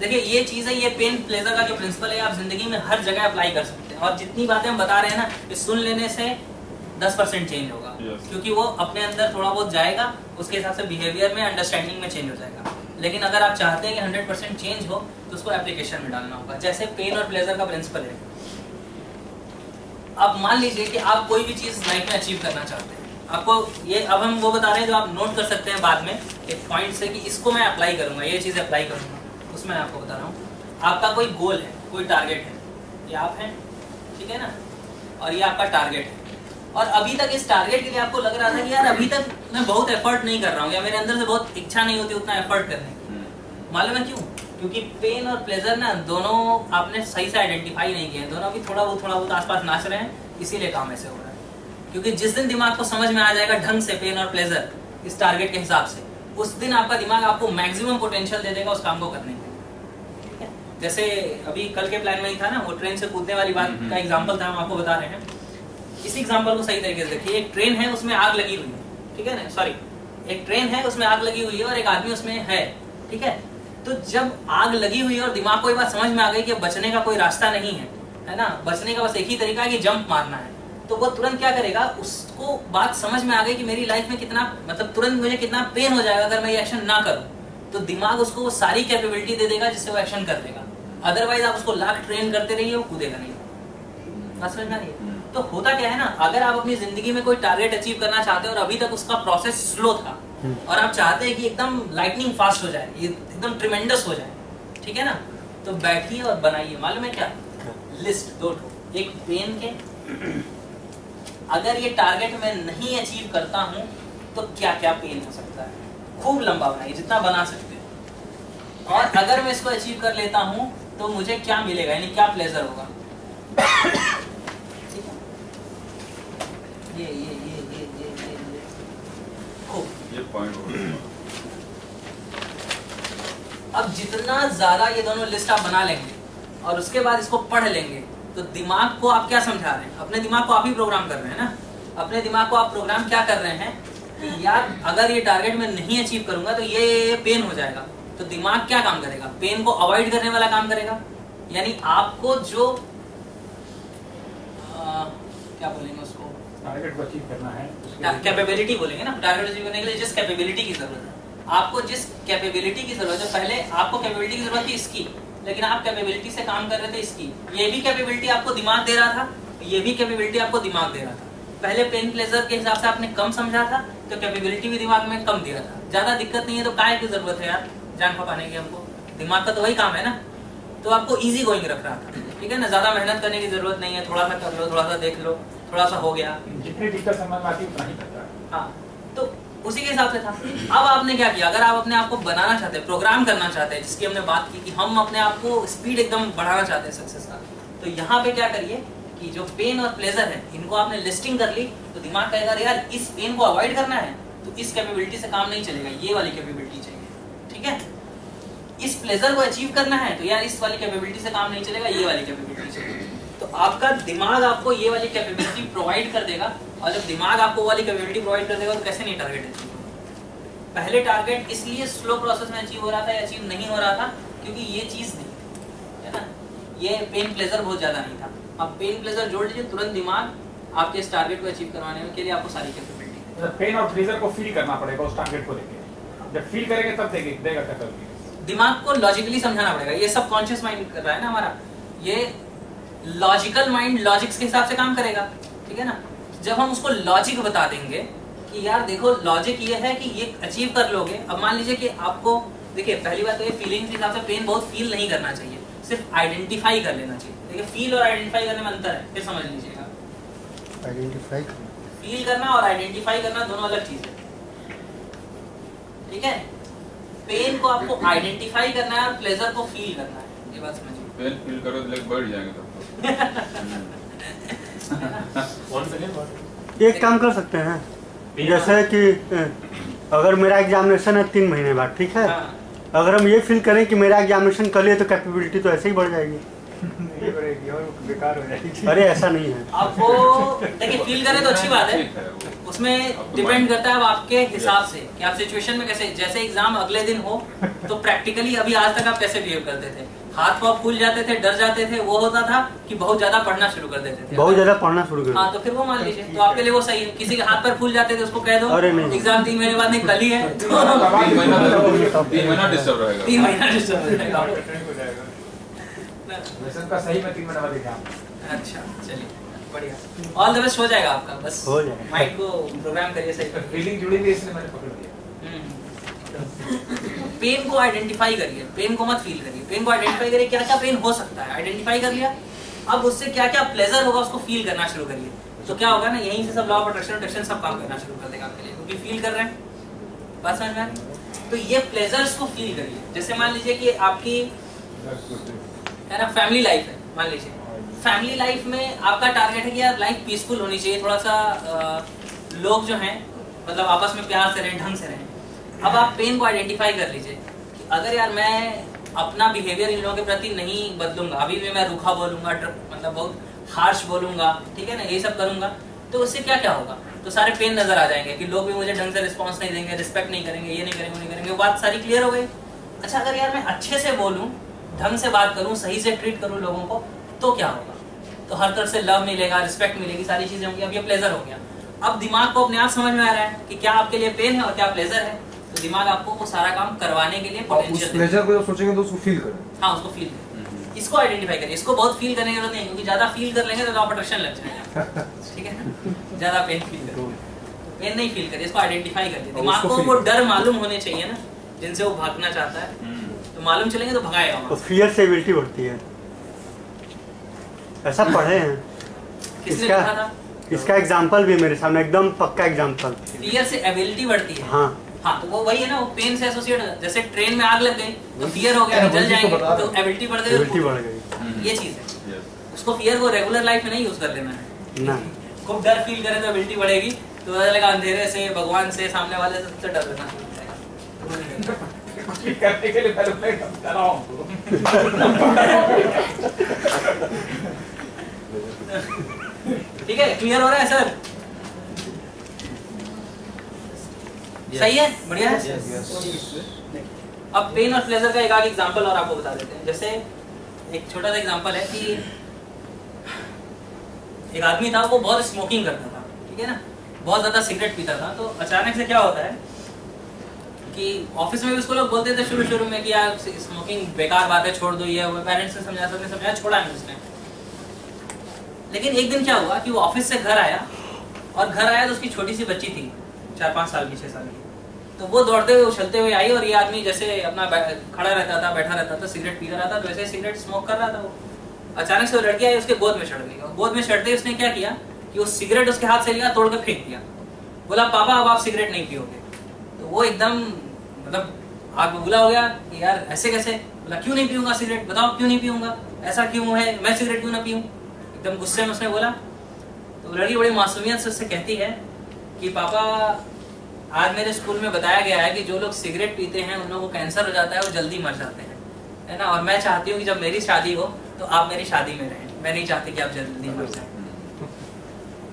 देखिए ये चीज़ है, ये पेन प्लेजर का जो प्रिंसिपल है आप जिंदगी में हर जगह अप्लाई कर सकते हैं। और जितनी बातें हम बता रहे हैं ना, ये सुन लेने से 10% चेंज होगा, क्योंकि वो अपने अंदर थोड़ा बहुत जाएगा, उसके हिसाब से बिहेवियर में, अंडरस्टैंडिंग में चेंज हो जाएगा। लेकिन अगर आप चाहते हैं कि 100% चेंज हो तो उसको एप्लीकेशन में डालना होगा। जैसे पेन और प्लेजर का प्रिंसिपल है, अब मान लीजिए कि आप कोई भी चीज़ लाइफ में अचीव करना चाहते हैं, आपको ये अब हम वो बता रहे हैं जो आप नोट कर सकते हैं बाद में एक पॉइंट से कि इसको मैं अप्लाई करूंगा, ये चीज़ अप्लाई करूंगा, उसमें आपको बता रहा हूँ। आपका कोई गोल है, कोई टारगेट है, ये आप हैं, ठीक है ना, और ये आपका टारगेट है। और अभी तक इस टारगेट के लिए आपको लग रहा था कि यार अभी तक मैं बहुत एफर्ट नहीं कर रहा हूँ, या मेरे अंदर से बहुत इच्छा नहीं होती उतना एफर्ट करने की। मालूम है क्यों? क्योंकि पेन और प्लेजर ना दोनों आपने सही से आइडेंटिफाई नहीं किए, दोनों भी थोड़ा बहुत आसपास नाच रहे हैं, इसीलिए काम ऐसे हो रहा है। क्योंकि जिस दिन दिमाग को समझ में आ जाएगा ढंग से पेन और प्लेजर इस टारगेट के हिसाब से, उस दिन आपका दिमाग आपको मैक्सिमम पोटेंशियल दे देगा उस काम को करने के। ठीक है, जैसे अभी कल के प्लान में ही था ना, वो ट्रेन से कूदने वाली बात का एग्जाम्पल था, हम आपको बता रहे हैं। इसी एग्जाम्पल को सही तरीके से देखिए। एक ट्रेन है, उसमें आग लगी हुई है, ठीक है ना, सॉरी, एक ट्रेन है उसमें आग लगी हुई है और एक आदमी उसमें है, ठीक है। तो जब आग लगी हुई है और दिमाग को ये बात समझ में आ गई कि बचने का कोई रास्ता नहीं है, है ना, बचने का बस एक ही तरीका है कि जंप मारना है, तो वो तुरंत क्या करेगा, उसको बात समझ में आ गई कि मेरी लाइफ में कितना, मतलब तुरंत मुझे कितना पेन हो जाएगा अगर मैं ये एक्शन ना करूं, तो दिमाग उसको वो सारी कैपेबिलिटी दे देगा जिससे वो एक्शन कर लेगा। अदरवाइज आप उसको लाख ट्रेन करते रहिए, वो कूदेगा नहीं। बात समझ में आ रही है? तो होता क्या है ना, अगर आप अपनी जिंदगी में कोई टारगेट अचीव करना चाहते हैं और अभी तक उसका प्रोसेस स्लो था और आप चाहते हैं कि एकदम लाइटनिंग फास्ट हो जाए, ये एकदम ट्रिमेंडस हो जाए, ठीक है ना, तो बैठिए और बनाइए। मालूम है क्या, लिस्ट दो, एक पेन के, अगर ये टारगेट मैं नहीं अचीव करता हूं तो क्या क्या पेन हो सकता है, खूब लंबा बनाइए जितना बना सकते हैं, और अगर मैं इसको अचीव कर लेता हूं तो मुझे क्या मिलेगा, यानी क्या प्लेजर होगा। ये पॉइंट होगा। अब जितना ज्यादा ये दोनों लिस्ट आप बना लेंगे और उसके बाद इसको पढ़ लेंगे, तो दिमाग को आप क्या समझा रहे हैं, अपने दिमाग को आप ही प्रोग्राम कर रहे हैं ना। अपने दिमाग को आप प्रोग्राम क्या कर रहे हैं कि यार अगर ये टारगेट मैं नहीं अचीव करूंगा तो ये पेन हो जाएगा, तो दिमाग क्या काम करेगा, पेन को अवॉइड करने वाला काम करेगा। यानी आपको जो क्या बोलेंगे उसको, टारगेट को अचीव करना है, कैपेबिलिटी बोलेंगे ना, टारगेट अचीव करने के लिए जिस कैपेबिलिटी की जरूरत है, आपको जिस कैपेबिलिटी की जरूरत है, पहले आपको कैपेबिलिटी की जरूरत थी इसकी, लेकिन आप कैपेबिलिटी से काम कर रहे थे इसकी, ये भी कैपेबिलिटी आपको दिमाग दे रहा था, ये भी कैपेबिलिटी आपको दिमाग दे रहा था। पहले पेन प्लेजर के हिसाब से आपने कम समझा था तो कैपेबिलिटी भी दिमाग में कम दिया था। ज्यादा दिक्कत नहीं है तो काय की जरूरत है यार जान खपाने की, हमको दिमाग का तो वही काम है ना, तो आपको इजी गोइंग रख रहा था, ठीक है ना, ज्यादा मेहनत करने की जरूरत नहीं है, थोड़ा सा कर लो, थोड़ा सा देख लो, थोड़ा सा हो गया, जितनी दिक्कत समझ में आती है उतना ही करता है। हाँ, तो उसी के हिसाब से था। अब आपने क्या किया, अगर आप अपने आप को बनाना चाहते हैं, प्रोग्राम करना चाहते हैं, जिसकी हमने बात की कि हम अपने आप को स्पीड एकदम बढ़ाना चाहते हैं सक्सेस का, तो यहाँ पे क्या करिए कि जो पेन और प्लेजर है इनको आपने लिस्टिंग कर ली, तो दिमाग कहेगा यार इस पेन को अवॉइड करना है तो इस कैपेबिलिटी से काम नहीं चलेगा, ये वाली कैपेबिलिटी चाहिए, ठीक है। इस प्लेजर को अचीव करना है तो यार इस वाली कैपेबिलिटी से काम नहीं चलेगा, ये वाली कैपेबिलिटी चाहिए। तो आपका दिमाग आपको ये वाली कैपेबिलिटी प्रोवाइड कर देगा, और जब दिमाग आपको वाली कैपेबिलिटी प्रोवाइड कर देगा तो कैसे नहीं टारगेट अचीव होगा। पहले टारगेट इसलिए स्लो प्रोसेस में अचीव हो रहा था या अचीव नहीं हो रहा था क्योंकि ये चीज नहीं थी, है ना, ये पेन प्लेजर बहुत ज्यादा नहीं था। अब पेन प्लेजर जोड़ लीजिए, तुरंत दिमाग आपके इस टारगेट को अचीव करवाने के लिए आपको सारी कैपेबिलिटी, पेन और प्लेजर को फील करना पड़ेगा उस टारगेट को लेके, जब फील करेंगे तब देगा कैपेबिलिटी। दिमाग को लॉजिकली समझाना पड़ेगा, ये सब कॉन्शियस माइंड कर रहा है ना हमारा, ये लॉजिकल माइंड लॉजिक्स के हिसाब से काम करेगा, ठीक है ना। जब हम उसको लॉजिक बता देंगे कि यार देखो लॉजिक ये है कि ये अचीव कर लोगे। अब मान लीजिए कि आपको, देखिए पहली बात तो ये फीलिंग के हिसाब से पेन बहुत फील नहीं करना चाहिए, सिर्फ आइडेंटिफाई कर लेना चाहिए। देखिए फील और आइडेंटिफाई करने में अंतर है, फिर समझ लीजिएगा। आइडेंटिफाई फील करना और आइडेंटिफाई करना दोनों अलग चीज है, ठीक है। पेन को आपको आइडेंटिफाई करना है और प्लेजर को फील करना है, ये बात समझिए। पेन फील करो तो लेग बढ़ जाएंगे तब एक काम कर सकते हैं, जैसे कि अगर मेरा एग्जामिनेशन है 3 महीने बाद, ठीक है, हाँ। अगर हम ये फील करें कि मेरा एग्जामिनेशन कर लिए तो कैपेबिलिटी तो ऐसे ही बढ़ जाएगी। बेकार हो जाएगी। अरे ऐसा नहीं है। आपको देखिए फील करें तो अच्छी बात है, उसमें डिपेंड करता है अब आपके हिसाब से कि आप सिचुएशन में कैसे, जैसे एग्जाम अगले दिन हो तो प्रैक्टिकली अभी आज तक आप कैसे बिहेव करते थे, हाथ पाँव फूल जाते थे, डर जाते थे, वो होता था कि बहुत ज्यादा पढ़ना शुरू कर देते थे, बहुत ज्यादा पढ़ना शुरू कर। हाँ तो फिर वो मान लीजिए तो आपके लिए वो सही है। किसी के हाथ पर फूल जाते थे उसको कह दो अरे नहीं, एग्जाम 3 महीने बाद नहीं कल ही है, 3 महीना डिस्टर्ब रहेगा, 3 महीना डिस्टर्ब रहेगा। लेसन का सही में 3 महीने बाद एग्जाम। अच्छा चलिए बढ़िया, ऑल द बेस्ट हो जाएगा आपका, बस हो जाएगा। माइंड को प्रोग्राम करिए सही। फीलिंग जुड़ी हुई है इसलिए मैंने पकड़ लिया। पेन को आइडेंटिफाई करिए, पेन को मत फील करिए, पेन को आइडेंटिफाई करिए क्या क्या पेन हो सकता है, आइडेंटिफाई कर लिया, अब उससे क्या क्या प्लेजर होगा उसको फील करना शुरू करिए। तो क्या होगा ना, यहीं से सब लॉ ऑफ अट्रैक्शन सब काम करना शुरू कर देगा आपके लिए, क्योंकि फील कर रहे हैं। बात समझ में आ रही? तो ये प्लेजर्स को फील करिए। जैसे मान लीजिए कि आपकी है ना फैमिली लाइफ है, मान लीजिए फैमिली लाइफ में आपका टारगेट है कि यार लाइफ पीसफुल होनी चाहिए, थोड़ा सा लोग जो हैं मतलब आपस में प्यार से रहें, ढंग से रहें। अब आप पेन को आइडेंटिफाई कर लीजिए कि अगर यार मैं अपना बिहेवियर इन लोगों के प्रति नहीं बदलूंगा, अभी भी मैं रूखा बोलूंगा, मतलब बहुत हार्श बोलूंगा, ठीक है ना, ये सब करूंगा, तो उससे क्या क्या होगा, तो सारे पेन नजर आ जाएंगे कि लोग भी मुझे ढंग से रिस्पॉन्स नहीं देंगे, रिस्पेक्ट नहीं करेंगे, ये नहीं करेंगे, वो नहीं करेंगे, वो बात सारी क्लियर हो गई। अच्छा अगर यार मैं अच्छे से बोलूँ, ढंग से बात करूँ, सही से ट्रीट करूँ लोगों को, तो क्या होगा, तो हर तरफ से लव मिलेगा, रिस्पेक्ट मिलेगी, सारी चीजें होंगी। अब ये प्लेजर हो गया। अब दिमाग को अपने आप समझ में आ रहा है कि क्या आपके लिए पेन है और क्या प्लेजर है, तो दिमाग आपको वो सारा काम करवाने के लिए पोटेंशियल उस प्लेजर को जब सोचेंगे तो उसको फील करें। हाँ उसको फील करें, इसको आइडेंटिफाई करें। इसको बहुत फील करने की जरूरत नहीं है, क्योंकि ज्यादा फील कर लेंगे तो लॉ ऑफ अट्रैक्शन लग जाएगा, ठीक है ना, ज्यादा पेन फील करें, पेन नहीं फील करिए, इसको आइडेंटिफाई करिए। दिमाग को वो डर मालूम होने चाहिए ना जिनसे वो भागना चाहता है, तो मालूम चलेंगे तो भगाएगा। तो फियर से एबिलिटी बढ़ती है, ऐसा पढ़े हैं। किसने लिखा था? इसका एग्जांपल भी मेरे सामने, एकदम पक्का एग्जांपल। फियर से एबिलिटी बढ़ती है। हाँ हाँ तो वो वही है ना, वो पेन से एसोसिएट है। जैसे ट्रेन में आग लग गई तो फियर हो गया कि जल जाएंगे, तो एबिलिटी बढ़ गई, एबिलिटी बढ़ गई। ये चीज है। उसको फियर को रेगुलर लाइफ में नहीं यूज कर लेना है ना। खूब डर फील करे तो एबिलिटी बढ़ेगी, तो पता लगा अंधेरे से, भगवान से, सामने वाले से सबसे डर लेना शुरू हो जाएगा। करने के लिए पहले मैं डराऊं। ठीक है, क्लियर हो रहा है सर? सही है, बढ़िया है। अब पेन और प्लेजर का एक आगे एग्जांपल और आपको बता देते हैं। जैसे एक छोटा सा एग्जांपल है कि एक आदमी था, वो बहुत स्मोकिंग करता था, ठीक है ना, बहुत ज्यादा सिगरेट पीता था। तो अचानक से क्या होता है कि ऑफिस में भी उसको लोग बोलते थे शुरू में कि यार स्मोकिंग बेकार बात है, छोड़ दो, ये वो, पेरेंट्स ने समझाया, छोड़ा नहीं उसने। लेकिन एक दिन क्या हुआ कि वो ऑफिस से घर आया, और घर आया तो उसकी छोटी सी बच्ची थी, 4-5 साल की, 6 साल की। तो वो दौड़ते हुए उछलते हुए आई, और ये आदमी जैसे अपना खड़ा रहता था, बैठा रहता था, सिगरेट पी रहा था, तो वैसे सिगरेट स्मोक कर रहा था वो। अचानक से वो लड़की आई, उसके गोद में चढ़ गई, और गोद में चढ़ते ही उसने क्या किया कि वो सिगरेट उसके हाथ से लिया, तोड़ के फेंक दिया, बोला पापा अब आप सिगरेट नहीं पियोगे। तो वो एकदम मतलब आग बबूला हो गया कि यार ऐसे कैसे, बोला क्यों नहीं पीऊंगा सिगरेट, बताओ क्यों नहीं पीऊंगा, ऐसा क्यों है, मैं सिगरेट क्यों ना पीऊं, एकदम गुस्से में उसने बोला। तो लड़की बड़ी मासूमियत से उससे कहती है कि पापा आज मेरे स्कूल में बताया गया है कि जो लोग सिगरेट पीते हैं उन लोगों को कैंसर हो जाता है, वो जल्दी मर जाते हैं, है ना, और मैं चाहती हूँ कि जब मेरी शादी हो तो आप मेरी शादी में रहें, मैं नहीं चाहती कि आप जल्दी मर जाए।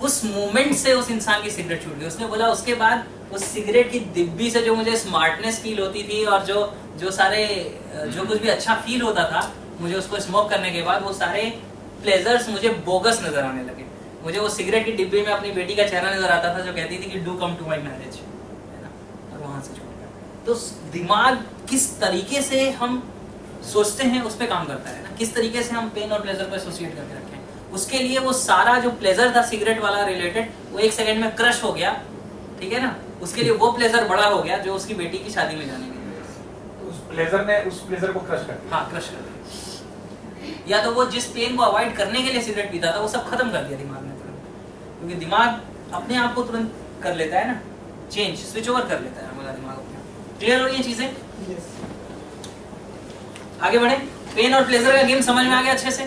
उस मोमेंट से उस इंसान की सिगरेट छूट गई। उसने बोला उसके बाद उस सिगरेट की डिब्बी से जो मुझे स्मार्टनेस फील होती थी, और जो सारे जो कुछ भी अच्छा फील होता था, मुझे उसको स्मोक करने के बाद वो सारे प्लेजर्स मुझे बोगस नजर आने लगे। मुझे वो सिगरेट की डिब्बी में अपनी बेटी का चेहरा नजर आता था जो कहती थी कि do come to my marriage, है ना, और वहां से छोड़ गया। तो दिमाग किस तरीके से हम सोचते हैं उस पर काम करता है ना, किस तरीके से हम पेन और प्लेजर को एसोसिएट करके रखें। उसके लिए वो सारा जो प्लेजर था सिगरेट वाला रिलेटेड, वो 1 सेकंड में क्रश हो गया, ठीक है ना, उसके लिए वो प्लेजर बड़ा हो गया जो उसकी बेटी की शादी में जाने के लिए। उस प्लेजर ने उस प्लेजर को क्रश कर दिया। हाँ क्रश कर दिया। या तो वो जिस पेन को अवॉइड करने के लिए सिगरेट पीता था वो सब खत्म कर दिया दिमाग ने तुरंत, क्योंकि दिमाग अपने आप को तुरंत कर लेता है ना, चेंज, स्विच ओवर कर लेता है हमारा दिमाग अपने। क्लियर हो रही है चीजें? आगे बढ़े। पेन और प्लेजर का गेम समझ में आ गया अच्छे से,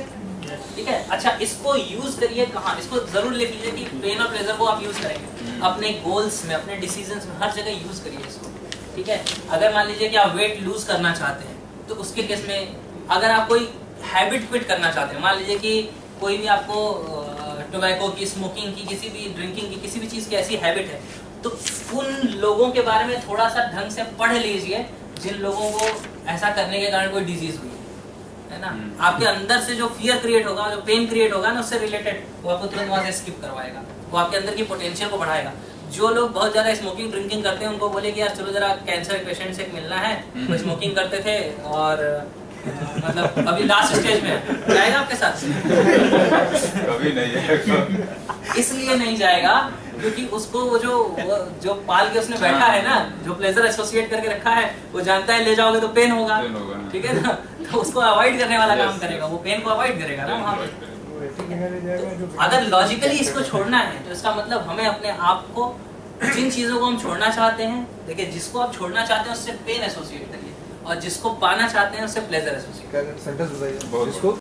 ठीक है। अच्छा इसको यूज करिए कहाँ, इसको जरूर लिख लीजिए कि पेन और प्लेजर को आप यूज करेंगे अपने गोल्स में, अपने डिसीजंस में, हर जगह यूज करिए इसको, ठीक है। अगर मान लीजिए कि आप वेट लूज करना चाहते हैं तो उसके केस में, अगर आप कोई हैबिट क्विट करना चाहते हैं, मान लीजिए कि कोई भी आपको टोबैको की, स्मोकिंग की, किसी भी ड्रिंकिंग की, किसी भी चीज़ की ऐसी हैबिट है, तो उन लोगों के बारे में थोड़ा सा ढंग से पढ़ लीजिए जिन लोगों को ऐसा करने के कारण कोई डिजीज हुई है ना। आपके अंदर से जो फियर क्रिएट होगा, जो पेन क्रिएट होगा ना, उससे रिलेटेड वो आपको तुरंत वहां से स्किप करवाएगा, वो आपके अंदर की पोटेंशियल को बढ़ाएगा। जो लोग बहुत ज्यादा स्मोकिंग ड्रिंकिंग करते हैं उनको बोले कि यार चलो जरा कैंसर पेशेंट से मिलना है, वो स्मोकिंग करते थे और मतलब अभी लास्ट स्टेज में जाएगा आपके साथ? कभी नहीं है। इसलिए नहीं जाएगा क्योंकि उसको वो जो पाल के उसने बैठा है ना, जो प्लेजर एसोसिएट करके रखा है, वो जानता है ले जाओगे तो पेन होगा, ठीक है ना, तो उसको अवॉइड करने वाला काम करेगा, वो पेन को अवॉइड करेगा ना वहाँ पे। अगर लॉजिकली इसको छोड़ना है तो इसका मतलब हमें अपने आप को, जिन चीजों को हम छोड़ना चाहते हैं, देखिए जिसको आप छोड़ना चाहते हैं उससे पेन एसोसिएट करिए, और जिसको पाना चाहते हैं उससे प्लेजर एसोसिएट। सेंटेंस बताइए।